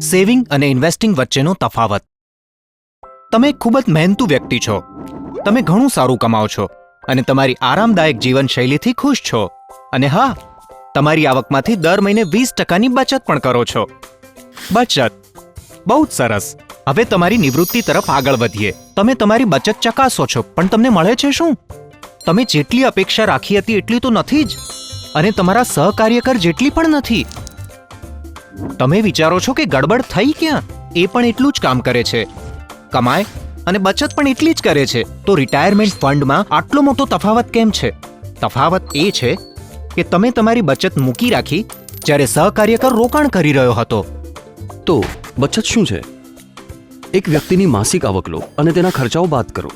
Saving અને investing વચ્ચેનો તફાવત. તમે એક ખૂબ જ મહેનતુ વ્યક્તિ છો. તમે ઘણું સારું કમાઓ છો અને તમારી આરામદાયક જીવનશૈલીથી ખુશ છો. અને હા, તમારી આવકમાંથી દર મહિને 20%ની બચત પણ કરો છો. બચત, બહુ જ સરસ. હવે તમારી નિવૃત્તિ તરફ આગળ વધીએ. તમે તમારી બચત ચકાસો છો, પણ તમને મળે છે શું? તમે જેટલી અપેક્ષા રાખી હતી એટલી તો નથી જ, અને તમારા સહકાર્યકર જેટલી પણ નથી. તમે વિચારો છો કે ગડબડ થઈ ક્યાં? એ પણ એટલું જ કામ કરે છે, કમાય અને બચત પણ એટલી જ કરે છે. તો રિટાયરમેન્ટ ફંડમાં આટલો મોટો તફાવત કેમ છે? તફાવત એ છે કે તમે તમારી બચત મૂકી રાખી જ્યારે સહકાર્યકર રોકાણ કરી રહ્યો હતો. તો બચત શું છે? એક વ્યક્તિની માસિક આવક લો અને તેના ખર્ચાઓ બાદ કરો.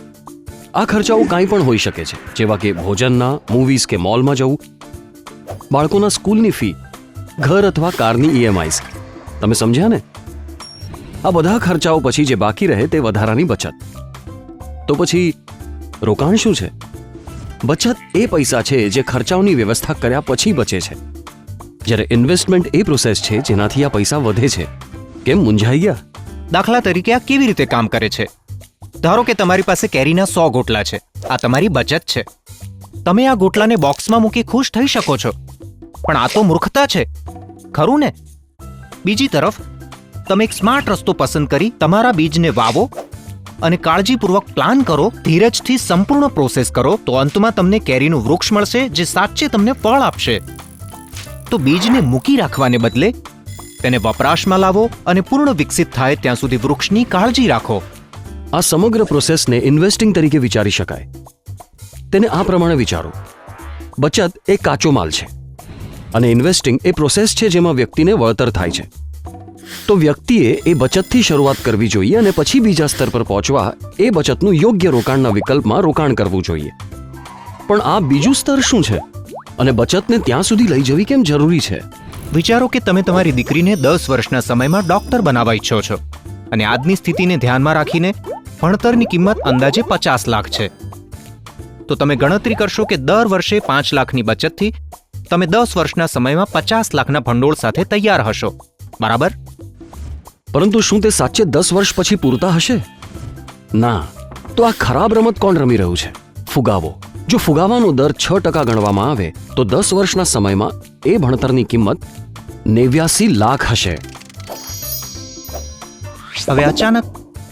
આ ખર્ચાઓ કાંઈ પણ હોઈ શકે છે, જેવા કે ભોજનના, મૂવીઝ કે મોલમાં જવું, બાળકોના સ્કૂલની ફી, ઘર અથવા કારની EMIs. તમે સમજ્યા ને? આ બધા ખર્ચાઓ પછી જે બાકી રહે તે વધારાની બચત. તો પછી રોકાણ શું છે? બચત એ પૈસા છે જે ખર્ચાઓની વ્યવસ્થા કર્યા પછી બચે છે, જ્યારે ઇન્વેસ્ટમેન્ટ એ પ્રોસેસ છે જેનાથી આ પૈસા વધે છે. કેમ, મૂંઝાઈ ગયા? દાખલા તરીકે આ કેવી રીતે કામ કરે છે? ધારો કે તમારી પાસે કેરીના 100 ગોટલા છે. આ તમારી બચત છે. તમે આ ગોટલાને બોક્સમાં મૂકી ખુશ થઈ શકો છો, પણ આ તો મૂર્ખતા છે, ખરું ને? બીજી તરફ, તમે એક સ્માર્ટ રસ્તો પસંદ કરી તમારા બીજને વાવો અને કાળજીપૂર્વક પ્લાન કરો, ધીરજથી સંપૂર્ણ પ્રોસેસ કરો, તો અંતમાં તમને કેરીનું વૃક્ષ મળશે જે સાચે તમને ફળ આપશે. તો બીજને મૂકી રાખવાને બદલે તેને વપરાશમાં લાવો અને પૂર્ણ વિકસિત થાય ત્યાં સુધી વૃક્ષની કાળજી રાખો. આ સમગ્ર પ્રોસેસને ઇન્વેસ્ટિંગ તરીકે વિચારી શકાય. તેને આ પ્રમાણે વિચારો: બચત એ કાચો માલ છે અને ઇન્વેસ્ટિંગ એ પ્રોસેસ છે જેમાં વ્યક્તિને વળતર થાય છે. તો વ્યક્તિએ એ બચતથી શરૂઆત કરવી જોઈએ અને પછી બીજા સ્તર પર પહોંચવા એ બચતનું યોગ્ય રોકાણના વિકલ્પમાં રોકાણ કરવું જોઈએ. પણ આ બીજું સ્તર શું છે અને બચતને ત્યાં સુધી લઈ જવી કેમ જરૂરી છે? વિચારો કે તમે તમારી દીકરીને 10 વર્ષના સમયમાં ડોક્ટર બનાવવા ઈચ્છો છો અને આજની સ્થિતિને ધ્યાનમાં રાખીને ભણતરની કિંમત અંદાજે 50 લાખ છે. તો તમે ગણતરી કરશો કે દર વર્ષે 5 લાખની બચતથી તમે 10 વર્ષના સમયમાં 50 લાખના ભંડોળ સાથે તૈયાર હશો, બરાબર? પરંતુ શું તે સાચે 10 વર્ષ પછી પૂરતા હશે? ના. તો આ ખરાબ રમત કોણ રમી રહ્યું છે? ફુગાવો. જો ફુગાવાનો દર 6% ગણવામાં આવે તો 10 વર્ષના સમયમાં એ ભણતરની કિંમત 89 લાખ હશે. હવે અચાનક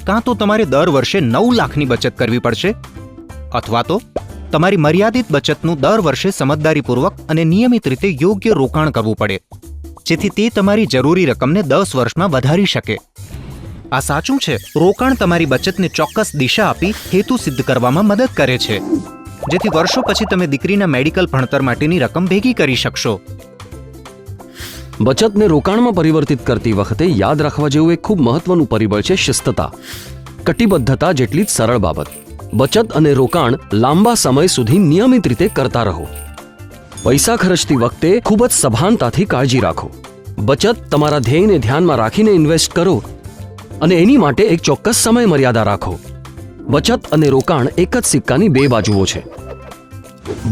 કાં તો તમારે દર વર્ષે 9 લાખની બચત કરવી પડશે, અથવા તો તમારી મર્યાદિત બચતનું દર વર્ષે સમજદારીપૂર્વક અને નિયમિત રીતે યોગ્ય રોકાણ કરવું પડે, જેથી તે તમારી જરૂરી રકમને 10 વર્ષમાં વધારી શકે. આ સાચું છે. રોકાણ તમારી બચતને ચોક્કસ દિશા આપી હેતુ સિદ્ધ કરવામાં મદદ કરે છે, જેથી વર્ષો પછી તમે દીકરીના મેડિકલ ભણતર માટેની રકમ ભેગી કરી શકશો. બચતને રોકાણમાં પરિવર્તિત કરતી વખતે યાદ રાખવા જેવું એક ખૂબ મહત્વનું પરિબળ છે શિસ્તતા. કટિબદ્ધતા જેટલી જ સરળ બાબત. બચત અને રોકાણ લાંબા સમય સુધી નિયમિત રીતે કરતા રહો. પૈસા ખર્ચતી વખતે ખૂબ જ સભાનતાથી કાળજી રાખો. બચત તમારા ધ્યેયને ધ્યાનમાં રાખીને ઇન્વેસ્ટ કરો અને એની માટે એક ચોક્કસ સમય મર્યાદા રાખો. બચત અને રોકાણ એક જ સિક્કાની બે બાજુઓ છે.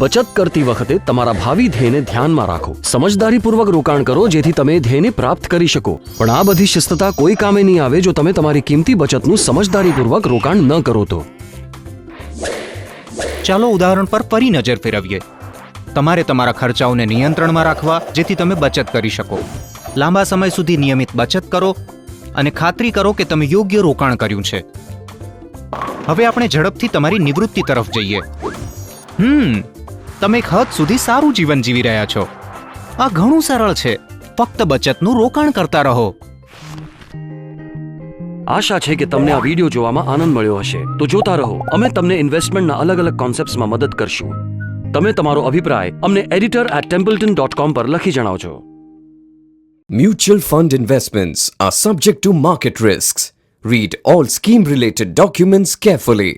બચત કરતી વખતે તમારા ભાવિ ધ્યેયને ધ્યાનમાં રાખો. સમજદારીપૂર્વક રોકાણ કરો જેથી તમે ધ્યેયને પ્રાપ્ત કરી શકો. પણ આ બધી શિસ્તતા કોઈ કામે નહીં આવે જો તમે તમારી કિંમતી બચતનું સમજદારીપૂર્વક રોકાણ ન કરો તો. ચાલો ઉદાહરણ પર ફરી નજર ફેરવીએ. તમારે તમારા ખર્ચાઓને નિયંત્રણમાં રાખવા જેથી તમે બચત કરી શકો. લાંબા સમય સુધી નિયમિત બચત કરો અને ખાતરી કરો કે તમે યોગ્ય રોકાણ કર્યું છે. હવે આપણે ઝડપથી તમારી નિવૃત્તિ તરફ જઈએ. તમે એક હદ સુધી સારું જીવન જીવી રહ્યા છો. આ ઘણું સરળ છે. ફક્ત બચતનું રોકાણ કરતા રહો. આશા છે કે તમને આ વિડીયો જોવામાં આનંદ મળ્યો હશે. તો જોતા રહો. અમે તમને ઇન્વેસ્ટમેન્ટના અલગ અલગ કોન્સેપ્ટ્સમાં મદદ કરશું. તમે તમારો અભિપ્રાય અમને editor@templeton.com પર લખી જણાવજો. Mutual fund investments are subject to market risks. Read all scheme-related documents carefully.